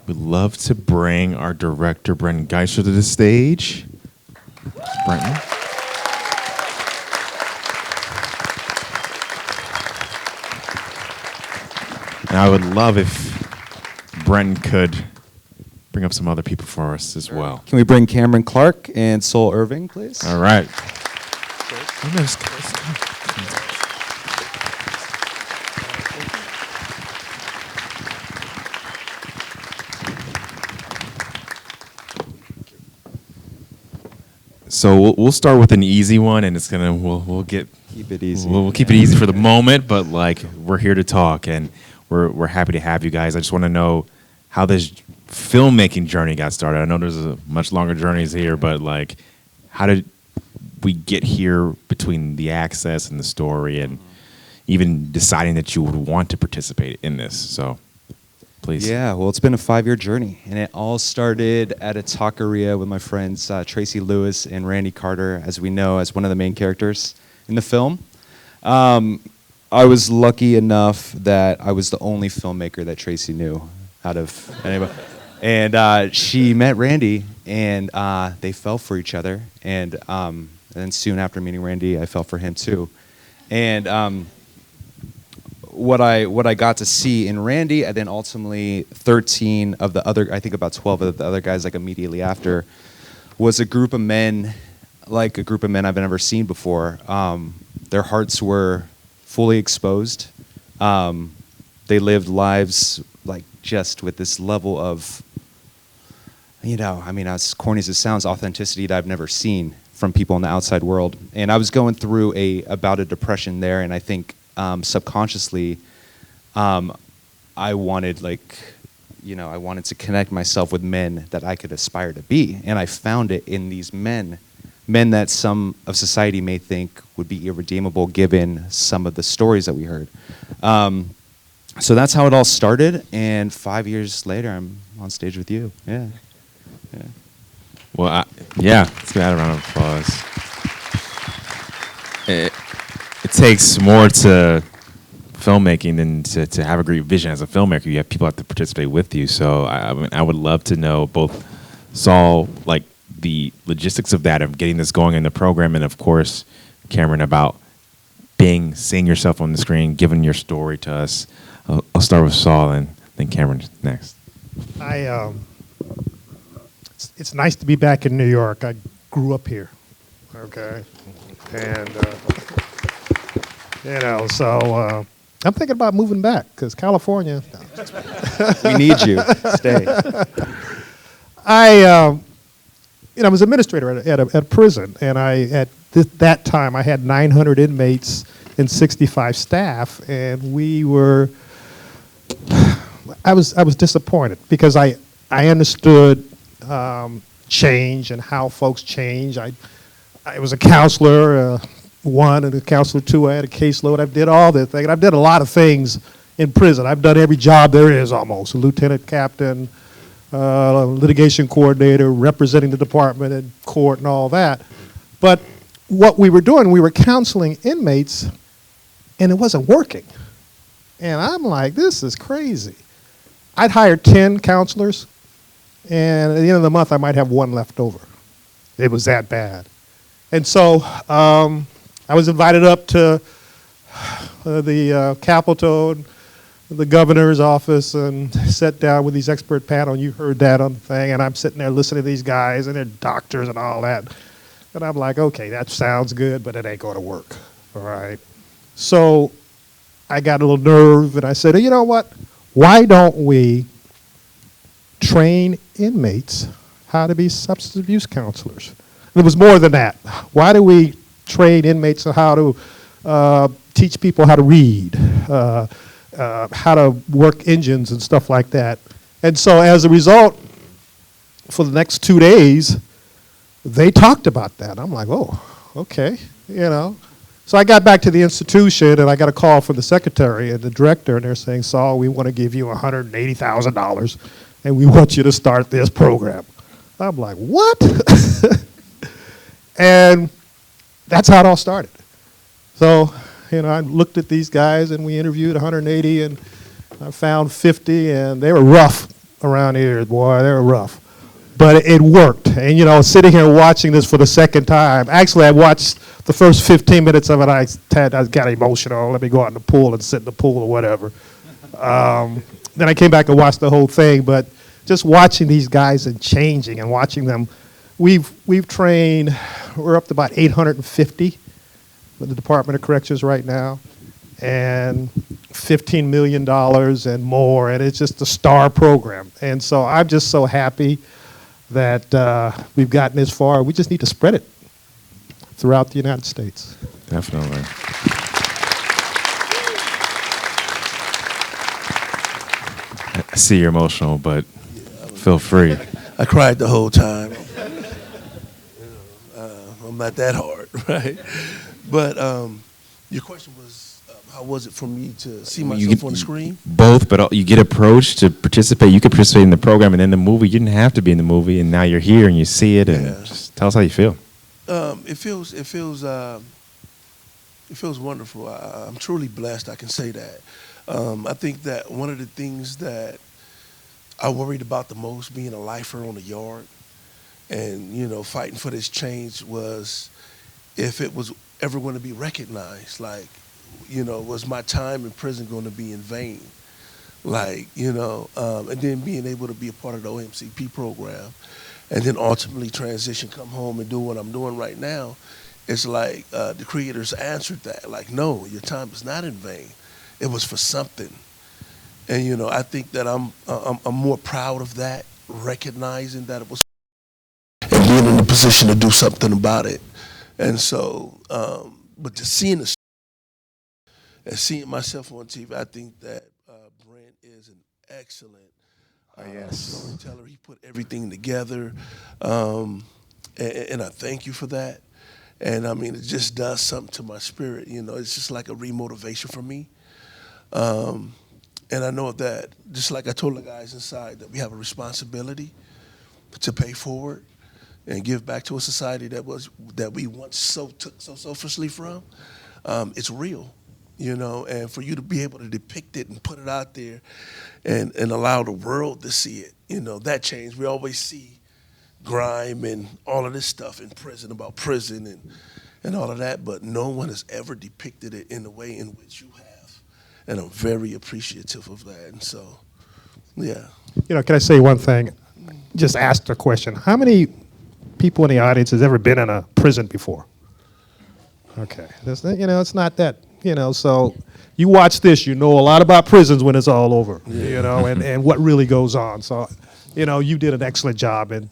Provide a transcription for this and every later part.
We'd love to bring our director, Brenton Gieser, to the stage. Brenton. And I would love if Brenton could bring up some other people for us as well. Can we bring Cameron Clark and Sol Irving, please? All right. So we'll start with an easy one, and it's gonna we'll Keep it easy. We'll keep it easy for the moment, but like we're here to talk, and we're happy to have you guys. I just want to know how this filmmaking journey got started. I know there's a much longer journeys here, but like, how did we get here between the access and the story, and even deciding that you would want to participate in this? So, please. Yeah, well, it's been a 5-year journey, and it all started at a taqueria with my friends Tracy Lewis and Randy Carter, as we know, as one of the main characters in the film. I was lucky enough that I was the only filmmaker that Tracy knew out of anybody. And she met Randy, and they fell for each other. And then soon after meeting Randy, I fell for him too. And what I got to see in Randy, and then ultimately 13 of the other, I think about 12 of the other guys, like immediately after, was a group of men, like a group of men I've never seen before. Their hearts were fully exposed. They lived lives like just with this level of, I mean, as corny as it sounds, authenticity that I've never seen from people in the outside world. And I was going through a bout of depression there, and I think subconsciously, I wanted I wanted to connect myself with men that I could aspire to be, and I found it in these men that some of society may think would be irredeemable given some of the stories that we heard. So that's how it all started, and 5 years later, I'm on stage with you. Yeah. Well, let's give that a round of applause. It takes more to filmmaking than to have a great vision as a filmmaker. You have people have to participate with you. So I would love to know both Sol, like the logistics of that, of getting this going in the program, and of course, Cameron, about seeing yourself on the screen, giving your story to us. I'll start with Sol and then Cameron next. It's nice to be back in New York. I grew up here, okay, and so I'm thinking about moving back because California. We need you. Stay. I was administrator at a prison, and at that time I had 900 inmates and 65 staff, and I was disappointed because I understood change and how folks change. I was a counselor 1 and a counselor 2. I had a caseload. I did all this thing. I did a lot of things in prison. I've done every job there is almost. A lieutenant captain, litigation coordinator, representing the department in court and all that. But what we were doing, we were counseling inmates, and it wasn't working. And I'm like, this is crazy. I'd hire 10 counselors, and at the end of the month, I might have 1 left over. It was that bad. And so I was invited up to the Capitol, the governor's office, and sat down with these expert panel. You heard that on the thing, and I'm sitting there listening to these guys, and they're doctors and all that. And I'm like, okay, that sounds good, but it ain't going to work, all right? So I got a little nerve, and I said, you know what? Why don't we train inmates how to be substance abuse counselors? And it was more than that. Why do we train inmates on how to teach people how to read, how to work engines and stuff like that? And so as a result, for the next 2 days, they talked about that. I'm like, oh, okay, So I got back to the institution, and I got a call from the secretary and the director, and they're saying, Sol, we want to give you $180,000, and we want you to start this program. I'm like, what? And that's how it all started. So, I looked at these guys, and we interviewed 180, and I found 50, and they were rough around here, boy, they're rough. But it worked. And, sitting here watching this for the second time, actually, I watched the first 15 minutes of it. I got emotional. Let me go out in the pool and sit in the pool or whatever. Then I came back and watched the whole thing. But just watching these guys and changing and watching them, we've trained, we're up to about 850 with the Department of Corrections right now, and $15 million and more, and it's just a star program. And so I'm just so happy that we've gotten this far. We just need to spread it throughout the United States. Definitely. I see you're emotional, but feel free. I cried the whole time. I'm not that hard, right? But your question was, how was it for me to see myself on the screen? Both, but you get approached to participate. You could participate in the program and in the movie. You didn't have to be in the movie, and now you're here and you see it. And just tell us how you feel. It feels wonderful. I'm truly blessed. I can say that. I think that one of the things that I worried about the most, being a lifer on the yard, and fighting for this change, was if it was ever going to be recognized. Like, was my time in prison going to be in vain? Like, and then being able to be a part of the OMCP program, and then ultimately transition, come home and do what I'm doing right now. It's like the creators answered that. Like, no, your time is not in vain. It was for something. And I think that I'm more proud of that, recognizing that it was, and being in a position to do something about it. And so, but just seeing the and seeing myself on TV, I think that Brent is an excellent storyteller. He put everything together, and I thank you for that. And I mean, it just does something to my spirit. It's just like a remotivation for me. And I know that, just like I told the guys inside, that we have a responsibility to pay forward and give back to a society that we once took so selfishly from. It's real, and for you to be able to depict it and put it out there and allow the world to see it, that change. We always see grime and all of this stuff in prison, about prison and all of that, but no one has ever depicted it in the way in which you have. And I'm very appreciative of that. And so, yeah. Can I say one thing? Just ask the question. How many people in the audience has ever been in a prison before? Okay. It's not that, so you watch this, you know a lot about prisons when it's all over, and what really goes on. So, you did an excellent job. And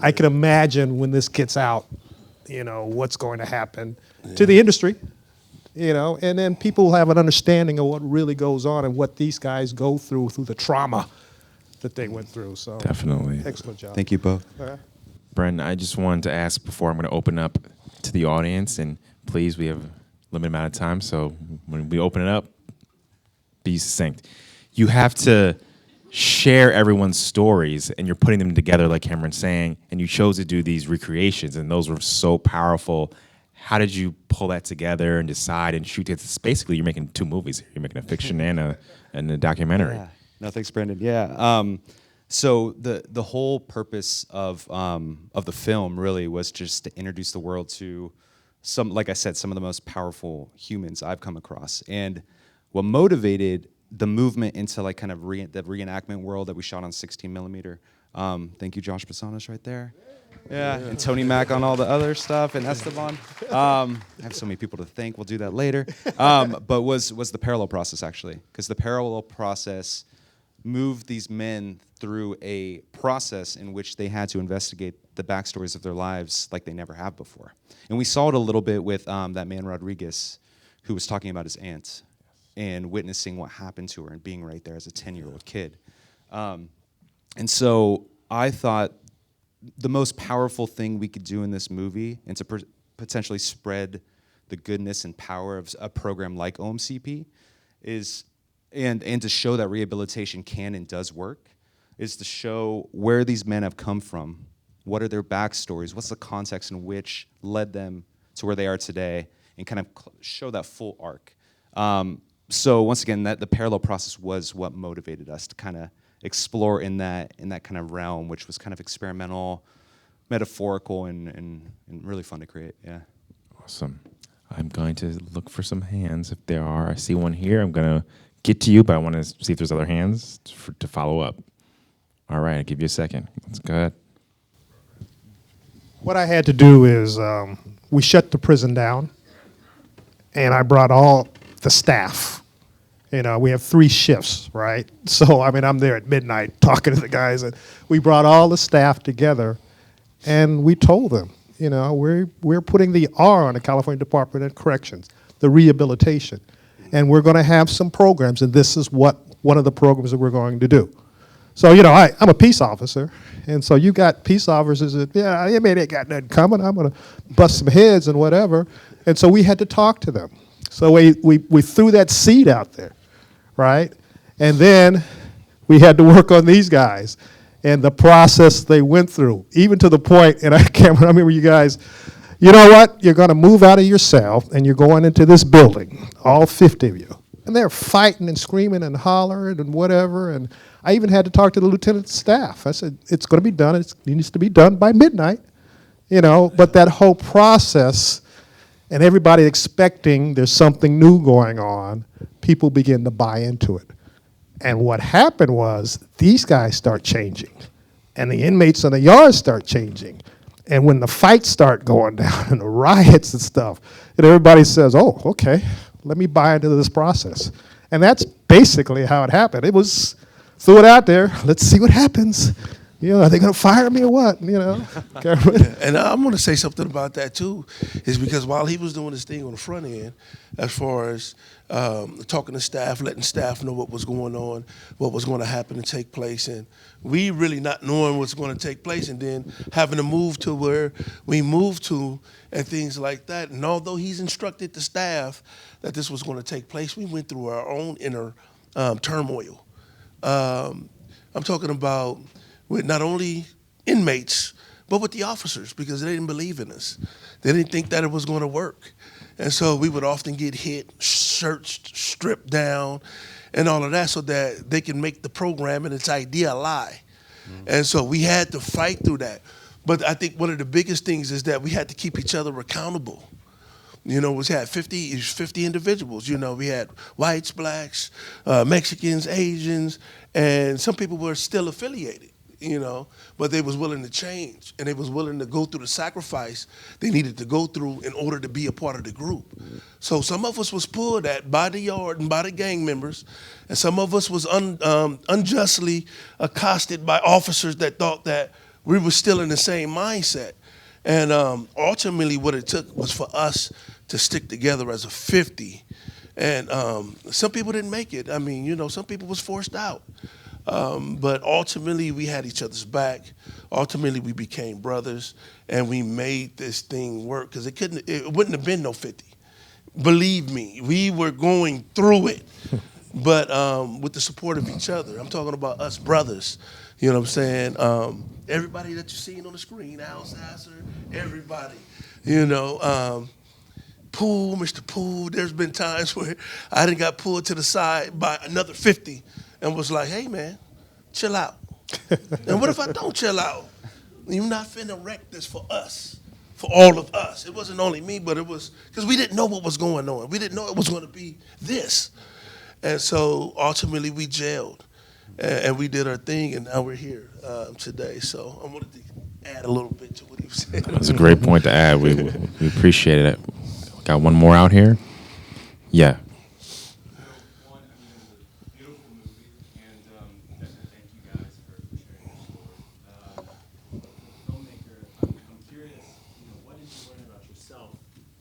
I can imagine when this gets out, what's going to happen to the industry. And then people have an understanding of what really goes on and what these guys go through the trauma that they went through. So Definitely. Excellent job. Thank you both. Brenton, I just wanted to ask before I'm going to open up to the audience, and please, we have a limited amount of time, so when we open it up, be succinct. You have to share everyone's stories, and you're putting them together, like Cameron's saying, and you chose to do these recreations, and those were so powerful. How did you pull that together and decide and shoot it? It's basically, you're making two movies. You're making a fiction and a documentary. Yeah. No, thanks, Brendan. Yeah. So the whole purpose of the film really was just to introduce the world to like I said, some of the most powerful humans I've come across. And what motivated the movement into like kind of the reenactment world that we shot on 16 millimeter. Thank you, Josh Basanis, right there. Yeah, and Tony Mack on all the other stuff, and Esteban. I have so many people to thank. We'll do that later. But was the parallel process, actually, because the parallel process moved these men through a process in which they had to investigate the backstories of their lives like they never have before. And we saw it a little bit with that man Rodriguez, who was talking about his aunt and witnessing what happened to her and being right there as a 10-year-old kid. And so I thought the most powerful thing we could do in this movie, and to potentially spread the goodness and power of a program like OMCP, is, and to show that rehabilitation can and does work, is to show where these men have come from, what are their backstories, what's the context in which led them to where they are today, and kind of show that full arc. So once again, the parallel process was what motivated us to kind of explore in that kind of realm, which was kind of experimental, metaphorical, and really fun to create. Yeah. Awesome. I'm going to look for some hands if there are. I see one here. I'm going to get to you, but I want to see if there's other hands to follow up. All right, I'll give you a second. Let's go ahead. What I had to do is we shut the prison down, and I brought all the staff. You know, we have 3 shifts, right? So, I mean, I'm there at midnight talking to the guys, and we brought all the staff together, and we told them, you know, we're putting the R on the California Department of Corrections, the rehabilitation, and we're going to have some programs, and this is what one of the programs that we're going to do. So, you know, I'm a peace officer, and so you got peace officers that, yeah, I mean, they got nothing coming. I'm going to bust some heads and whatever. And so we had to talk to them. So we threw that seed out there, right? And then we had to work on these guys and the process they went through, even to the point, and I can't remember you guys, you know what? You're going to move out of your cell, and you're going into this building, all 50 of you. And they're fighting and screaming and hollering and whatever. And I even had to talk to the lieutenant's staff. I said, it's going to be done. It needs to be done by midnight, you know. But that whole process and everybody expecting there's something new going on, people begin to buy into it. And what happened was these guys start changing, and the inmates in the yard start changing. And when the fights start going down and the riots and stuff, and everybody says, oh, okay, let me buy into this process. And that's basically how it happened. It was, threw it out there, let's see what happens. You know, are they going to fire me or what? You know. And I'm going to say something about that too, is because while he was doing his thing on the front end, as far as talking to staff, letting staff know what was going on, what was going to happen and take place, and we really not knowing what's going to take place, and then having to move to where we moved to and things like that. And although he's instructed the staff that this was going to take place, we went through our own inner turmoil. I'm talking about with not only inmates, but with the officers, because they didn't believe in us. They didn't think that it was going to work. And so we would often get hit, searched, stripped down, and all of that so that they can make the program and its idea a lie. And so we had to fight through that. But I think one of the biggest things is that we had to keep each other accountable. You know, we had 50 individuals. You know, we had whites, blacks, Mexicans, Asians, and some people were still affiliated, you know, but they was willing to change, and they was willing to go through the sacrifice they needed to go through in order to be a part of the group. So some of us was pulled at by the yard and by the gang members, and some of us was unjustly accosted by officers that thought that we were still in the same mindset. And ultimately what it took was for us to stick together as a 50. And some people didn't make it. I mean, you know, some people was forced out. But ultimately we had each other's back. Ultimately we became brothers, and we made this thing work, because it wouldn't have been no 50. Believe me, we were going through it, but with the support of each other. I'm talking about us brothers. You know what I'm saying? Everybody that you're seeing on the screen, Al Sasser, everybody, you know, Poole, Mr. Poole. There's been times where I done got pulled to the side by another 50 and was like, hey, man, chill out. And what if I don't chill out? You're not finna wreck this for us, for all of us. It wasn't only me, but it was because we didn't know what was going on. We didn't know it was going to be this. And so ultimately we jailed. And we did our thing, and now we're here today. So I wanted to add a little bit to what he was saying. That's a great point to add. We appreciate it. Got one more out here? Yeah. One, I mean, it was a beautiful movie, and definitely thank you guys for sharing your story. Filmmaker, I'm curious, you know, what did you learn about yourself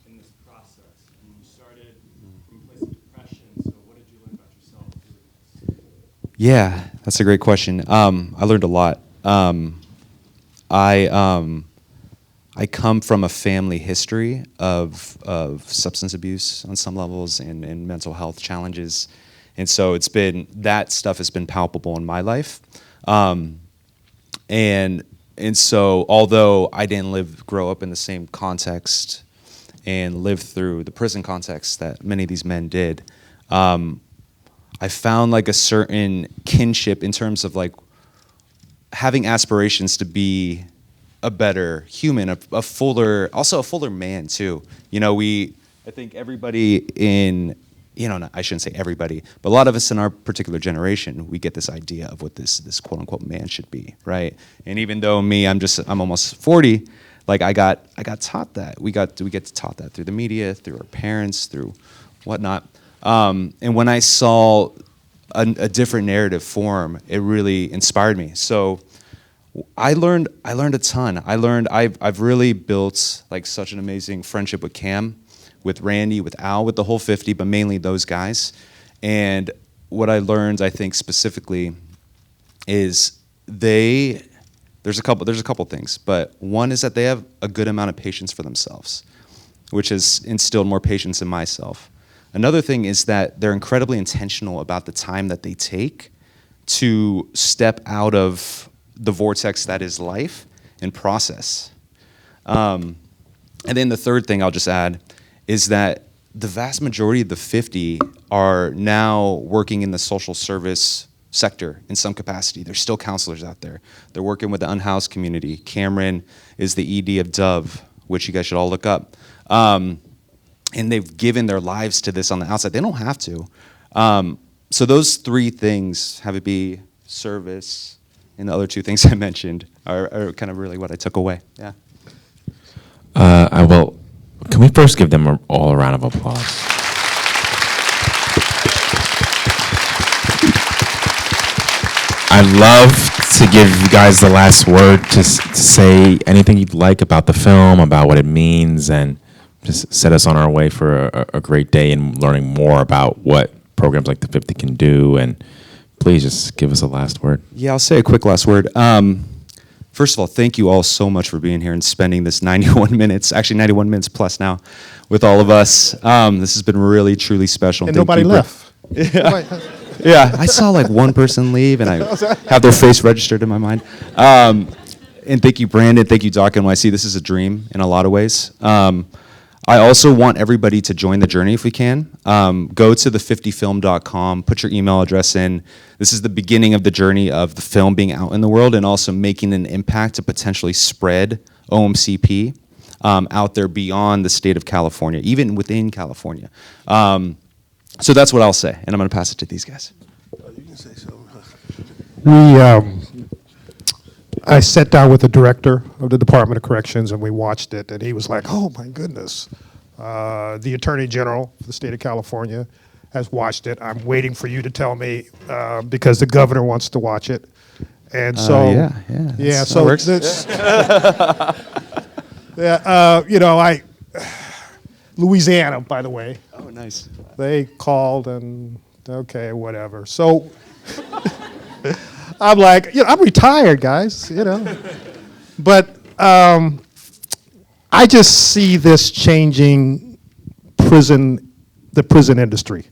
in this process? When you started from a place of depression, so what did you learn about yourself through this? Yeah, that's a great question. I learned a lot. I come from a family history of substance abuse on some levels and mental health challenges, and so that stuff has been palpable in my life. And so although I didn't grow up in the same context and live through the prison context that many of these men did, I found like a certain kinship in terms of like having aspirations to be a better human, a fuller, also a fuller man too. You know, I think everybody in, you know, I shouldn't say everybody, but a lot of us in our particular generation, we get this idea of what this quote unquote man should be, right? And even though I'm almost 40, like I got taught that. We get taught that through the media, through our parents, through whatnot. And when I saw a different narrative form, it really inspired me. So I learned a ton. I've really built like such an amazing friendship with Cam, with Randy, with Al, with the whole 50, but mainly those guys. And what I learned, I think specifically, is there's a couple things, but one is that they have a good amount of patience for themselves, which has instilled more patience in myself. Another thing is that they're incredibly intentional about the time that they take to step out of the vortex that is life and process. And then the third thing I'll just add is that the vast majority of the 50 are now working in the social service sector in some capacity. There's still counselors out there. They're working with the unhoused community. Cameron is the ED of Dove, which you guys should all look up. And they've given their lives to this on the outside. They don't have to. So those three things, have it be service, and the other two things I mentioned, are kind of really what I took away. Yeah. Can we first give them all a round of applause? I'd love to give you guys the last word to say anything you'd like about the film, about what it means, and just set us on our way for a great day and learning more about what programs like the 50 can do. And please just give us a last word. Yeah, I'll say a quick last word. First of all, thank you all so much for being here and spending this 91 minutes, actually 91 minutes plus now, with all of us. This has been really, truly special. And nobody left. Yeah, I saw like one person leave, and I have their face registered in my mind. And thank you, Brandon. Thank you, Doc NYC. This is a dream in a lot of ways. I also want everybody to join the journey if we can. Go to the50film.com, put your email address in. This is the beginning of the journey of the film being out in the world and also making an impact to potentially spread OMCP out there beyond the state of California, even within California. So that's what I'll say, and I'm going to pass it to these guys. You can say so. I sat down with the director of the Department of Corrections, and we watched it, and he was like, oh, my goodness. The Attorney General of the state of California has watched it. I'm waiting for you to tell me because the governor wants to watch it. And so, yeah, so works. Louisiana, by the way. Oh, nice. They called and, okay, whatever. So I'm like, I'm retired, guys, But I just see this changing the prison industry.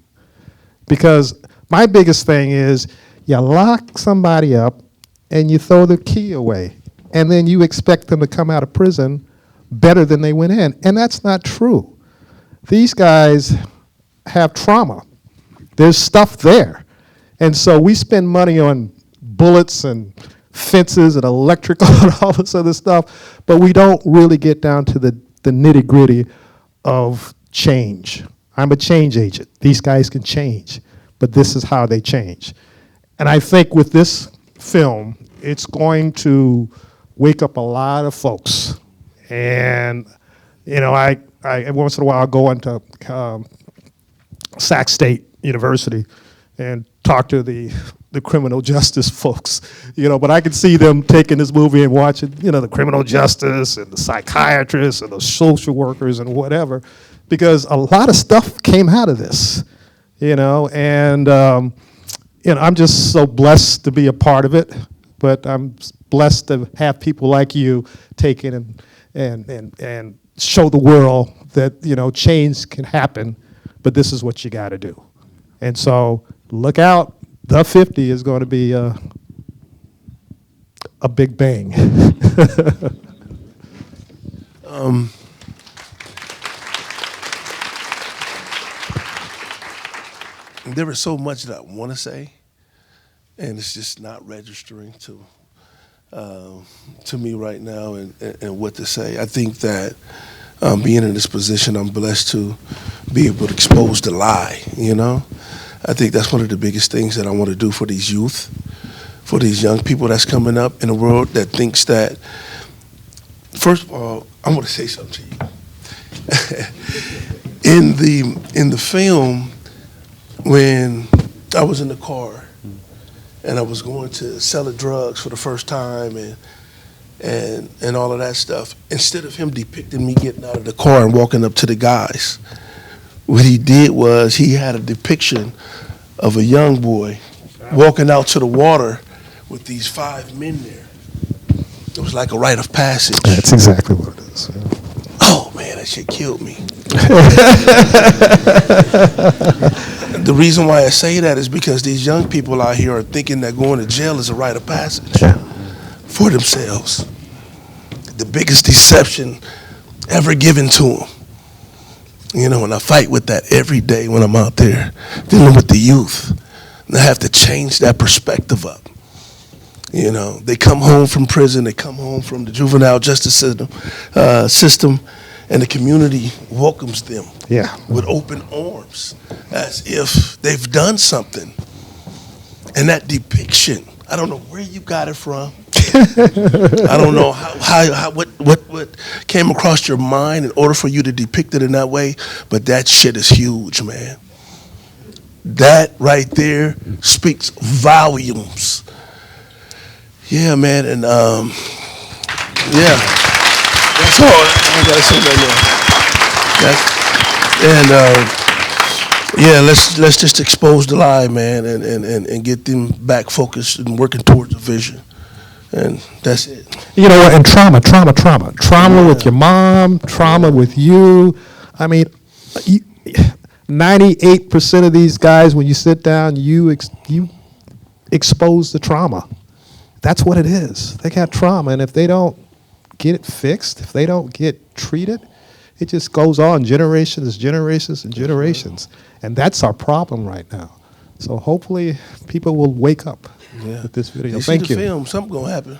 Because my biggest thing is you lock somebody up and you throw the key away. And then you expect them to come out of prison better than they went in. And that's not true. These guys have trauma. There's stuff there. And so we spend money on bullets and fences and electrical and all this other stuff, but we don't really get down to the nitty-gritty of change. I'm a change agent. These guys can change, but this is how they change. And I think with this film, it's going to wake up a lot of folks. And, I every once in a while I'll go into Sac State University and talk to the criminal justice folks, but I can see them taking this movie and watching, the criminal justice and the psychiatrists and the social workers and whatever, because a lot of stuff came out of this, and I'm just so blessed to be a part of it, but I'm blessed to have people like you take it and show the world that, change can happen, but this is what you got to do. And so look out. The 50 is going to be a big bang. There were is so much that I want to say, and it's just not registering to me right now, and what to say. I think that being in this position, I'm blessed to be able to expose the lie. I think that's one of the biggest things that I want to do for these youth, for these young people that's coming up in a world that thinks that. First of all, I want to say something to you. In the film, when I was in the car and I was going to sell drugs for the first time and all of that stuff, instead of him depicting me getting out of the car and walking up to the guys, what he did was he had a depiction of a young boy walking out to the water with these 5 men there. It was like a rite of passage. That's exactly what it is. Yeah. Oh man, that shit killed me. The reason why I say that is because these young people out here are thinking that going to jail is a rite of passage for themselves. The biggest deception ever given to them. And I fight with that every day when I'm out there dealing with the youth. And I have to change that perspective up. They come home from prison, they come home from the juvenile justice system, and the community welcomes them with open arms as if they've done something. And that depiction, I don't know where you got it from. I don't know what came across your mind in order for you to depict it in that way, but that shit is huge, man. That right there speaks volumes. Yeah, man, and that's all I gotta say right now. Let's just expose the lie, man, and get them back focused and working towards a vision, and that's it. You know what? And trauma with your mom, trauma with you. I mean, 98% of these guys, when you sit down, you expose the trauma. That's what it is. They got trauma, and if they don't get it fixed, if they don't get treated, it just goes on generations and generations. And that's our problem right now. So hopefully people will wake up with this video. Thank you. Film, something gonna happen.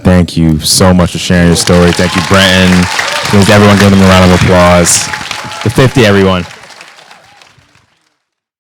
Thank you so much for sharing your story. Thank you, Brenton. Please, everyone, give them a round of applause. The 50, everyone.